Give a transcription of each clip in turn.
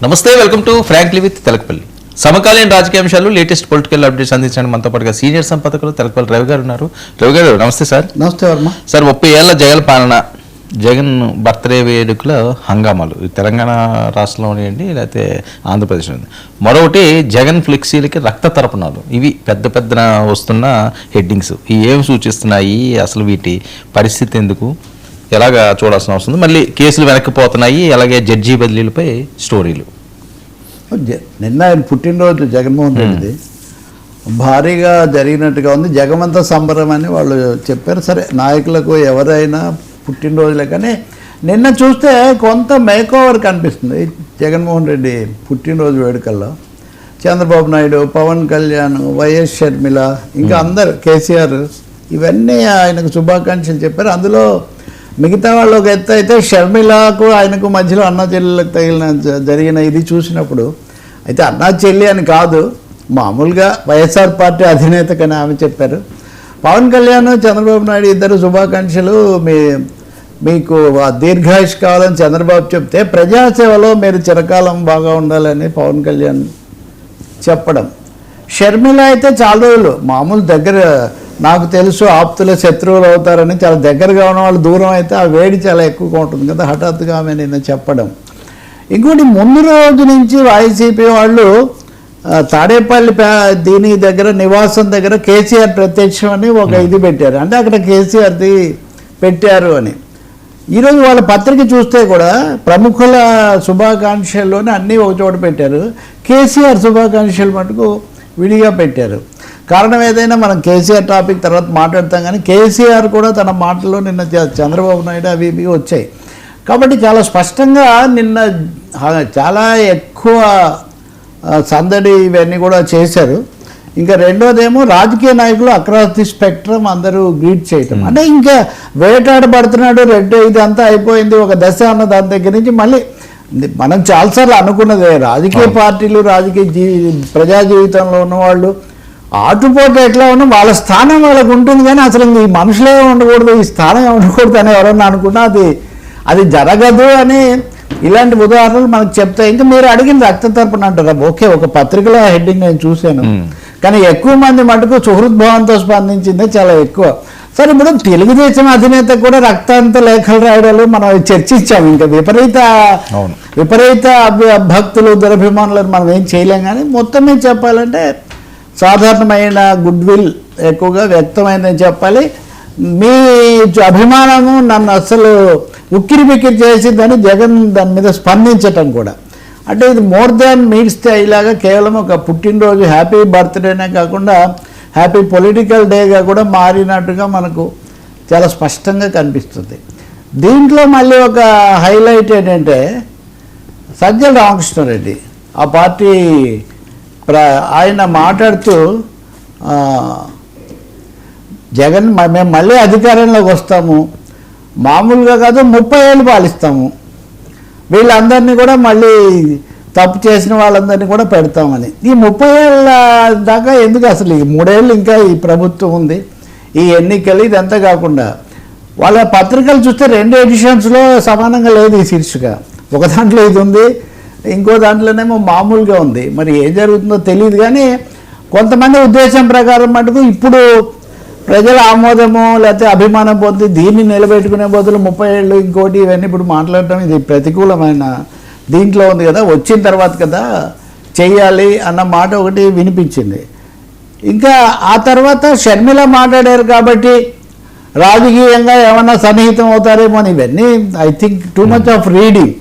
నమస్తే, welcome to frankly with Telakapalli. సమకాలీన రాజకీయ అంశాలు, లేటెస్ట్ పొలిటికల్ అప్డేట్స్ అందించడానికి మనతో పాటుగా సీనియర్ సంపాదకులు తెలకపల్లి రవి గారు ఉన్నారు. రవి గారు నమస్తే సార్. నమస్తే వర్మ సార్. 30 ఏళ్ల జగన్ పాలన, జగన్ బర్త్డే వేడుకల హంగామాలు తెలంగాణ రాష్ట్రంలో ఉన్నాయండి, లేకపోతే ఆంధ్రప్రదేశ్ ఉంది. మరొకటి జగన్ ఫ్లెక్సీలకి రక్త తర్పణాలు. ఇవి పెద్ద పెద్దన వస్తున్న హెడ్డింగ్స్. ఇవి ఏమి సూచిస్తున్నాయి, అసలు వీటి పరిస్థితి ఎందుకు, ఎలాగా చూడాల్సిన అవసరం ఉంది, మళ్ళీ కేసులు వెనక్కిపోతున్నాయి, అలాగే జడ్జి బదిలీలపై స్టోరీలు. నిన్న ఆయన పుట్టినరోజు జగన్మోహన్ రెడ్డిది భారీగా జరిగినట్టుగా ఉంది. జగమంతా సంబరం అని వాళ్ళు చెప్పారు. సరే, నాయకులకు ఎవరైనా పుట్టినరోజులే, కానీ నిన్న చూస్తే కొంత మేకోవర్ కనిపిస్తుంది జగన్మోహన్ రెడ్డి పుట్టినరోజు వేడుకల్లో. చంద్రబాబు నాయుడు, పవన్ కళ్యాణ్, వైఎస్ షర్మిల, ఇంకా అందరు, కేసీఆర్, ఇవన్నీ ఆయనకు శుభాకాంక్షలు చెప్పారు. అందులో మిగతా వాళ్ళు ఒక ఎత్తు అయితే, షర్మిలకు ఆయనకు మధ్యలో అన్నా చెల్లెలకు జరిగిన ఇది చూసినప్పుడు, అయితే అన్నా చెల్లి అని కాదు, మామూలుగా వైఎస్ఆర్ పార్టీ అధినేత కని ఆమె చెప్పారు. పవన్ కళ్యాణ్, చంద్రబాబు నాయుడు ఇద్దరు శుభాకాంక్షలు, మీకు దీర్ఘాయుష్ కావాలని చంద్రబాబు చెప్తే, ప్రజాసేవలో మీరు చిరకాలం బాగా ఉండాలని పవన్ కళ్యాణ్ చెప్పడం. షర్మిల అయితే చాలా రోజులు మామూలు దగ్గర, నాకు తెలుసు ఆప్తుల శత్రువులు అవుతారని చాలా దగ్గరగా ఉన్న వాళ్ళు దూరం అయితే ఆ వేడి చాలా ఎక్కువగా ఉంటుంది కదా, హఠాత్తుగా ఆమె నిన్న చెప్పడం. ఇంకోటి, ముందు రోజు నుంచి వైసీపీ వాళ్ళు తాడేపల్లి దీని దగ్గర, నివాసం దగ్గర కేసీఆర్ ప్రత్యక్షం అని ఒక ఇది పెట్టారు, అంటే అక్కడ కేసీఆర్ది పెట్టారు అని. ఈరోజు వాళ్ళ పత్రిక చూస్తే కూడా ప్రముఖుల శుభాకాంక్షల్లోనే అన్నీ ఒక చోట పెట్టారు, కేసీఆర్ శుభాకాంక్షలు మటుకు విడిగా పెట్టారు. కారణం ఏదైనా మనం కేసీఆర్ టాపిక్ తర్వాత మాట్లాడతాం, కానీ కేసీఆర్ కూడా తన మాటల్లో నిన్న చంద్రబాబు నాయుడు అవి ఇవి వచ్చాయి. కాబట్టి చాలా స్పష్టంగా నిన్న చాలా ఎక్కువ సందడి ఇవన్నీ కూడా చేశారు. ఇంకా రెండోదేమో రాజకీయ నాయకులు అక్రాస్ ది స్పెక్ట్రమ్ అందరూ గ్రీట్ చేయటం, అంటే ఇంకా వేటాడబడుతున్నాడు రెడ్డి, ఇదంతా అయిపోయింది ఒక దశ అన్న దాని దగ్గర నుంచి మళ్ళీ మనం చాలాసార్లు అనుకున్నదే, రాజకీయ పార్టీలు, ప్రజా జీవితంలో ఉన్నవాళ్ళు ఆటుపోటు ఎట్లా ఉన్నా వాళ్ళ స్థానం వాళ్ళకు ఉంటుంది, కానీ అసలు ఈ మనుషులే ఉండకూడదు, ఈ స్థానం ఉండకూడదు అని ఎవరన్నా అనుకున్నా అది జరగదు అని ఇలాంటి ఉదాహరణలు మనకు చెప్తాయి. ఇంకా మీరు అడిగిన రక్త తర్పణ అంటారా, ఓకే, ఒక పత్రికలో హెడ్డింగ్ నేను చూశాను, కానీ ఎక్కువ మంది మటుకు సుహృద్భావంతో స్పందించిందే చాలా ఎక్కువ. సరే, ఇప్పుడు తెలుగుదేశం అధినేత కూడా రక్తాంత లేఖలు రాయడాలు మనం చర్చించాము. ఇంకా విపరీత భక్తులు, దురభిమానులను మనం ఏం చేయలేం, కానీ మొత్తం మీద చెప్పాలంటే సాధారణమైన గుడ్ విల్ ఎక్కువగా వ్యక్తమైందని చెప్పాలి. మీ అభిమానము నన్ను అసలు ఉక్కిరి బిక్కిరి చేసిందని జగన్ దాని మీద స్పందించటం కూడా, అంటే ఇది మోర్ దాన్ మీట్స్ ది ఐలాగా కేవలం ఒక పుట్టినరోజు హ్యాపీ బర్త్డేనే కాకుండా హ్యాపీ పొలిటికల్ డేగా కూడా మారినట్టుగా మనకు చాలా స్పష్టంగా కనిపిస్తుంది. దీంట్లో మళ్ళీ ఒక హైలైట్ ఏంటంటే, సజ్జల రామకృష్ణారెడ్డి ఆ పార్టీ ఆయన మాట్లాడుతూ, జగన్ మేము మళ్ళీ అధికారంలోకి వస్తాము, మామూలుగా కాదు 30 ఏళ్ళు పాలిస్తాము, వీళ్ళందరినీ కూడా మళ్ళీ తప్పు చేసిన వాళ్ళందరినీ కూడా పెడతామని. ఈ 30 ఏళ్ళ దాకా ఎందుకు, అసలు ఈ 3 ఏళ్ళు ఇంకా ఈ ప్రభుత్వం ఉంది, ఈ ఎన్నికలు, ఇదంతా కాకుండా వాళ్ళ పత్రికలు చూస్తే 2 ఎడిషన్స్లో సమానంగా లేదు ఈ శీర్షిక. ఒక దాంట్లో ఇది ఉంది, ఇంకో దాంట్లోనేమో మామూలుగా ఉంది. మరి ఏం జరుగుతుందో తెలియదు, కానీ కొంతమంది ఉద్దేశం ప్రకారం మటుకు ఇప్పుడు ప్రజల ఆమోదము లేకపోతే అభిమానం పొంది దీన్ని నిలబెట్టుకునే బదులు 30 ఏళ్ళు ఇంకోటి ఇవన్నీ ఇప్పుడు మాట్లాడటం ఇది ప్రతికూలమైన దీంట్లో ఉంది కదా, వచ్చిన తర్వాత కదా చెయ్యాలి అన్న మాట ఒకటి వినిపించింది. ఇంకా ఆ తర్వాత షర్మిల మాట్లాడారు కాబట్టి రాజకీయంగా ఏమన్నా సన్నిహితం అవుతారేమో అని, ఇవన్నీ I think too much of reading.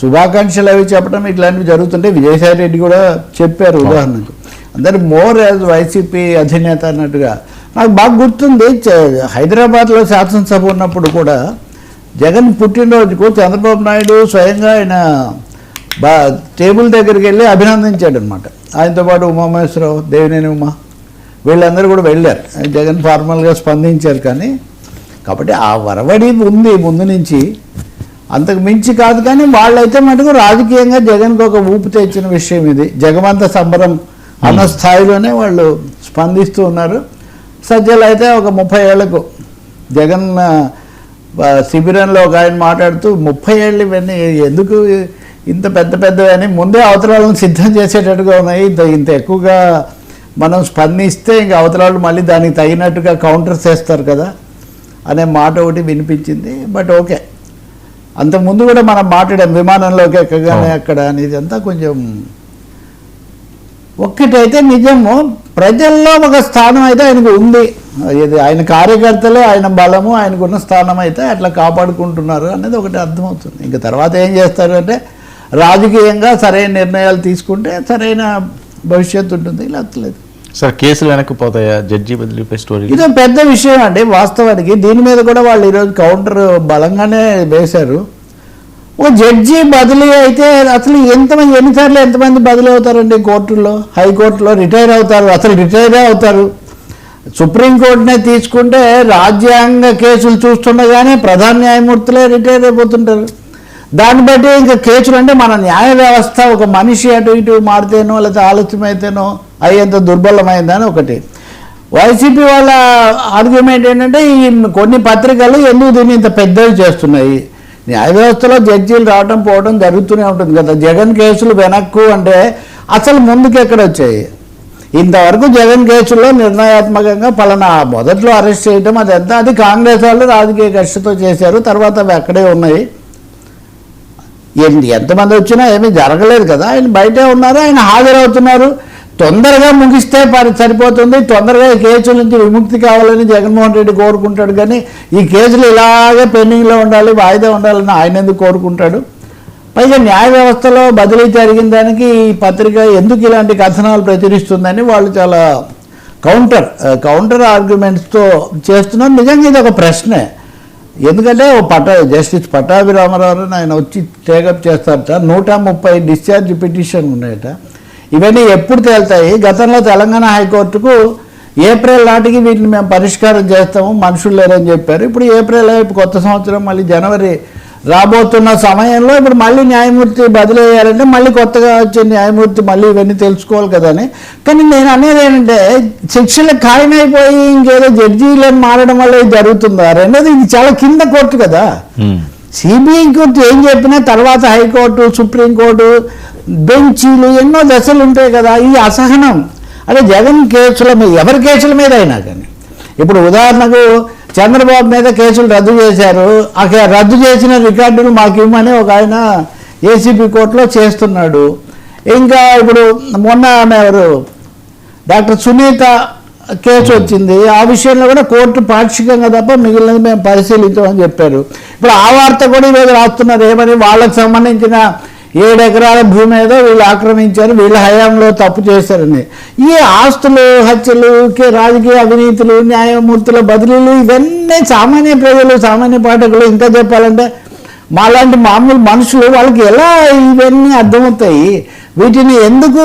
శుభాకాంక్షలు అవి చెప్పడం ఇట్లాంటివి జరుగుతుంటే విజయసాయి రెడ్డి కూడా చెప్పారు ఉదాహరణకు, అందరు మోర్ యాజ్ వైసీపీ అధినేత అన్నట్టుగా. నాకు బాగా గుర్తుంది, హైదరాబాద్లో శాసనసభ ఉన్నప్పుడు కూడా జగన్ పుట్టినరోజుకు చంద్రబాబు నాయుడు స్వయంగా ఆయన టేబుల్ దగ్గరికి వెళ్ళి అభినందించాడు అనమాట. ఆయనతో పాటు ఉమామహేశ్వరరావు, దేవినేని ఉమా, వీళ్ళందరూ కూడా వెళ్ళారు. జగన్ ఫార్మల్గా స్పందించారు, కానీ కాబట్టి ఆ వరవడి ఉంది ముందు నుంచి, అంతకు మించి కాదు. కానీ వాళ్ళైతే మటుకు రాజకీయంగా జగన్కి ఒక ఊపు తెచ్చిన విషయం ఇది, జగమంత సంబరం అన్న స్థాయిలోనే వాళ్ళు స్పందిస్తూ ఉన్నారు. సజ్జలు అయితే ఒక 30 ఏళ్లకు జగన్ శిబిరంలో ఒక ఆయన మాట్లాడుతూ 30 ఏళ్ళు ఇవన్నీ ఎందుకు ఇంత పెద్ద పెద్దవని ముందే అవతరాలను సిద్ధం చేసేటట్టుగా ఉన్నాయి. ఇంత ఎక్కువగా మనం స్పందిస్తే ఇంకా అవతరాలు మళ్ళీ దానికి తగినట్టుగా కౌంటర్స్ చేస్తారు కదా అనే మాట ఒకటి వినిపించింది. బట్ ఓకే, అంతకుముందు కూడా మనం మాట్లాడాం విమానంలోకి ఎక్కగానే అక్కడ అనేది అంతా కొంచెం. ఒక్కటైతే నిజము, ప్రజల్లో ఒక స్థానం అయితే ఆయనకు ఉంది. ఇది ఆయన కార్యకర్తలు, ఆయన బలము, ఆయనకున్న స్థానం అయితే అట్లా కాపాడుకుంటున్నారు అనేది ఒకటి అర్థమవుతుంది. ఇంకా తర్వాత ఏం చేస్తారు అంటే రాజకీయంగా సరైన నిర్ణయాలు తీసుకుంటే సరైన భవిష్యత్తు ఉంటుంది, లేదు. సార్ కేసులు వెనక్కిపోతాయా జడ్జి బదిలీపై స్టోరీ? ఇది పెద్ద విషయం అండి వాస్తవానికి. దీని మీద కూడా వాళ్ళు ఈరోజు కౌంటర్ బలంగానే వేశారు. ఒక జడ్జి బదిలీ అయితే అసలు ఎన్నిసార్లు ఎంతమంది బదిలీ అవుతారండి కోర్టుల్లో? హైకోర్టులో రిటైర్ అవుతారు, అసలు రిటైరే అవుతారు. సుప్రీంకోర్టునే తీసుకుంటే రాజ్యాంగ కేసులు చూస్తుండగానే ప్రధాన న్యాయమూర్తులే రిటైర్ అయిపోతుంటారు. దాన్ని బట్టి ఇంకా కేసులు అంటే మన న్యాయ వ్యవస్థ ఒక మనిషి అటు ఇటు మారితేనో లేకపోతే ఆలస్యమైతేనో అయ్యేంత దుర్బలమైందని ఒకటి. వైసీపీ వాళ్ళ ఆర్గ్యుమెంట్ ఏంటంటే ఈ కొన్ని పత్రికలు ఎందుకు దీన్ని ఇంత పెద్దవి చేస్తున్నాయి, న్యాయ వ్యవస్థలో జడ్జీలు రావడం పోవడం జరుగుతూనే ఉంటుంది కదా. జగన్ కేసులు వెనక్కు అంటే అసలు ముందుకు ఎక్కడ వచ్చాయి? ఇంతవరకు జగన్ కేసుల్లో నిర్ణయాత్మకంగా పలానా మొదట్లో అరెస్ట్ చేయడం అదంతా అది కాంగ్రెస్ వాళ్ళు రాజకీయ కక్షతో చేశారు. తర్వాత అవి అక్కడే ఉన్నాయి. ఎంతమంది వచ్చినా ఏమీ జరగలేదు కదా. ఆయన బయటే ఉన్నారు, ఆయన హాజరవుతున్నారు. తొందరగా ముగిస్తే సరిపోతుంది, తొందరగా ఈ కేసుల నుంచి విముక్తి కావాలని జగన్మోహన్ రెడ్డి కోరుకుంటాడు. కానీ ఈ కేసులు ఇలాగే పెండింగ్లో ఉండాలి, వాయిదా ఉండాలని ఆయన ఎందుకు కోరుకుంటాడు? పైగా న్యాయ వ్యవస్థలో బదిలీ జరిగిన దానికి ఈ పత్రిక ఎందుకు ఇలాంటి కథనాలు ప్రచురిస్తుందని వాళ్ళు చాలా కౌంటర్ ఆర్గ్యుమెంట్స్తో చేస్తున్నారు. నిజంగా ఇది ఒక ప్రశ్నే. ఎందుకంటే జస్టిస్ పట్టాభిరామారావు ఆయన వచ్చి టేకప్ చేస్తారట. 130 డిశ్చార్జ్ పిటిషన్ ఉన్నాయట. ఇవన్నీ ఎప్పుడు తేలుతాయి? గతంలో తెలంగాణ హైకోర్టుకు ఏప్రిల్ నాటికి వీటిని మేము పరిష్కారం చేస్తాము, మనుషులు లేరని చెప్పారు. ఇప్పుడు ఏప్రిల్ కొత్త సంవత్సరం మళ్ళీ జనవరి రాబోతున్న సమయంలో ఇప్పుడు మళ్ళీ న్యాయమూర్తి బదిలీ అయ్యారంటే మళ్ళీ కొత్తగా వచ్చే న్యాయమూర్తి మళ్ళీ ఇవన్నీ తెలుసుకోవాలి కదని. కానీ నేను అనేది ఏంటంటే శిక్షలు ఖాయమైపోయి ఇంకేదో జడ్జీలను మారడం వల్ల ఇది జరుగుతుందా? రెండోది ఇది చాలా కింద కోర్టు కదా. సిబిఐ కోర్టు ఏం చెప్పినా తర్వాత హైకోర్టు, సుప్రీంకోర్టు, బెంచీలు ఎన్నో దశలు ఉంటాయి కదా. ఇది అసహనం. అదే జగన్ కేసుల మీద, ఎవరి కేసుల మీద అయినా కానీ, ఇప్పుడు ఉదాహరణకు చంద్రబాబు మీద కేసులు రద్దు చేశారు. ఆ రద్దు చేసిన రికార్డులు మాకు ఇవ్వమని ఒక ఆయన ఏసీబీ కోర్టులో చేస్తున్నాడు. ఇంకా ఇప్పుడు మొన్న ఎవరు డాక్టర్ సునీత కేసు వచ్చింది. ఆ విషయంలో కూడా కోర్టు పాక్షికంగా తప్ప మిగిలినది మేము పరిశీలించామని చెప్పారు. ఇప్పుడు ఆ వార్త కూడా ఈరోజు రాస్తున్నారు ఏమని, వాళ్ళకి సంబంధించిన 7 ఎకరాల భూమి ఏదో వీళ్ళు ఆక్రమించారు, వీళ్ళ హయాంలో తప్పు చేశారని. ఈ ఆస్తులు, హత్యలు, రాజకీయ అవినీతులు, న్యాయమూర్తుల బదిలీలు ఇవన్నీ సామాన్య ప్రజలు, సామాన్య పాఠకులు, ఇంకా చెప్పాలంటే మాలాంటి మామూలు మనుషులు వాళ్ళకి ఎలా ఇవన్నీ అర్థమవుతాయి? వీటిని ఎందుకు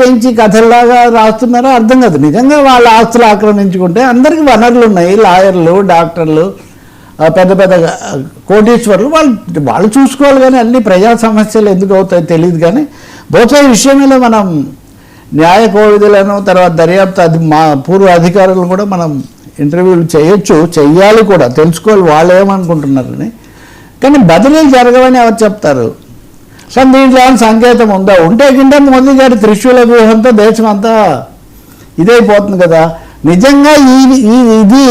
పెంచి కథల్లాగా రాస్తున్నారో అర్థం కాదు. నిజంగా వాళ్ళ ఆస్తులు ఆక్రమించుకుంటే అందరికీ వనరులు ఉన్నాయి. లాయర్లు, డాక్టర్లు, పెద్ద కోటీశ్వర్లు వాళ్ళు చూసుకోవాలి. కానీ అన్ని ప్రజా సమస్యలు ఎందుకు అవుతాయో తెలియదు. కానీ బహుశా ఈ విషయం మీద మనం న్యాయ కోవిధులను, తర్వాత దర్యాప్తు మా పూర్వ అధికారులను కూడా మనం ఇంటర్వ్యూలు చెయ్యాలి కూడా, తెలుసుకోవాలి వాళ్ళు ఏమనుకుంటున్నారని. కానీ బదిలీలు జరగవని ఎవరు చెప్తారు? కానీ దీంట్లో సంకేతం ఉందా? ఉంటే కింద మోదీ గారి త్రిశూల వ్యూహంతో దేశం అంతా ఇదైపోతుంది కదా. నిజంగా ఇది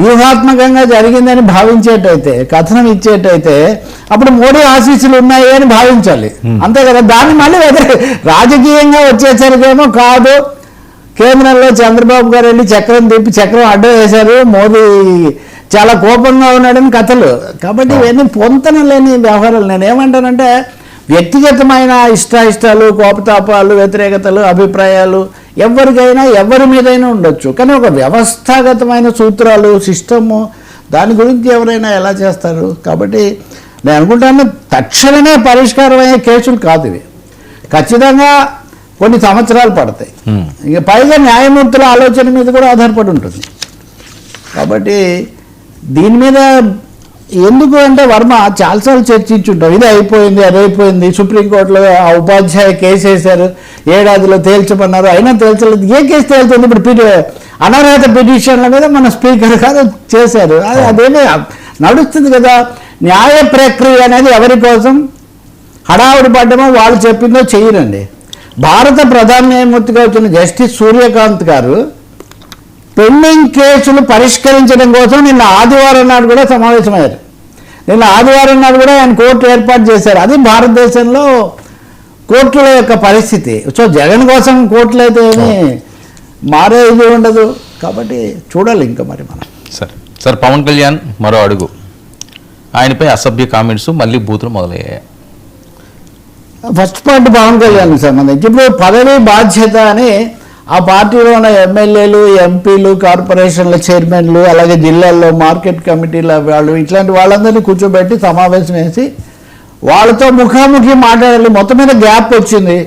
వ్యూహాత్మకంగా జరిగిందని భావించేటైతే, కథనం ఇచ్చేటైతే అప్పుడు మోడీ ఆశీస్సులు ఉన్నాయి అని భావించాలి, అంతే కదా. దాన్ని మళ్ళీ రాజకీయంగా వచ్చేసరికేమో కాదు, కేంద్రంలో చంద్రబాబు గారు వెళ్ళి చక్రం తిప్పి చక్రం అడ్డం వేశారు, మోదీ చాలా కోపంగా ఉన్నాడని కథలు. కాబట్టి ఇవన్నీ పొంతన లేని వ్యవహారాలు. నేనేమంటానంటే వ్యక్తిగతమైన ఇష్టాలు, కోపతాపాలు, వ్యతిరేకతలు, అభిప్రాయాలు ఎవరికైనా ఎవరి మీదైనా ఉండొచ్చు. కానీ ఒక వ్యవస్థాగతమైన సూత్రాలు, సిస్టము, దాని గురించి ఎవరైనా ఎలా చేస్తారు? కాబట్టి నేను అనుకుంటాను తక్షణమే పరిష్కారం అయ్యే కేసులు కాదు ఇవి. ఖచ్చితంగా కొన్ని సంవత్సరాలు పడతాయి. ఇక పైగా న్యాయమూర్తుల ఆలోచన మీద కూడా ఆధారపడి ఉంటుంది. కాబట్టి దీని మీద ఎందుకు అంటే వర్మ చాలాసార్లు చర్చించుంటాం. ఇది అయిపోయింది, అది అయిపోయింది, సుప్రీంకోర్టులో ఆ ఉపాధ్యాయ కేసు వేశారు, ఏడాదిలో తేల్చమన్నారు, అయినా తేల్చలేదు. ఏ కేసు తేలుతుంది? ఇప్పుడు అనర్హత పిటిషన్ల మీద మన స్పీకర్ గారు చేశారు, అదేమీ నడుస్తుంది కదా. న్యాయ ప్రక్రియ అనేది ఎవరి కోసం? హడావుడి పడ్డమో వాళ్ళు చెప్పిందో చెయ్యరండి. భారత ప్రధాన న్యాయమూర్తిగా వచ్చిన జస్టిస్ సూర్యకాంత్ గారు పెండింగ్ కేసులు పరిష్కరించడం కోసం నిన్న ఆదివారం నాడు కూడా సమావేశమయ్యారు. నిన్న ఆదివారం నాడు కూడా ఆయన కోర్టు ఏర్పాటు చేశారు. అది భారతదేశంలో కోర్టుల యొక్క పరిస్థితి. సో జగన్ కోసం కోర్టులు అయితే ఏమీ మారే ఇది ఉండదు కాబట్టి చూడాలి ఇంకా మరి మనం. సార్ పవన్ కళ్యాణ్ మరో అడుగు, ఆయనపై అసభ్య కామెంట్స్ మళ్ళీ బూతులు మొదలయ్యాయి. ఫస్ట్ పాయింట్ పవన్ కళ్యాణ్ సంబంధించి ఇప్పుడు పదవి బాధ్యత అని ఆ పార్టీలో ఉన్న ఎమ్మెల్యేలు, ఎంపీలు, కార్పొరేషన్ల చైర్మన్లు, అలాగే జిల్లాల్లో మార్కెట్ కమిటీల వాళ్ళు ఇట్లాంటి వాళ్ళందరినీ కూర్చోబెట్టి సమావేశం వేసి వాళ్ళతో ముఖాముఖి మాట్లాడాలి. మొత్తం మీద గ్యాప్ వచ్చింది.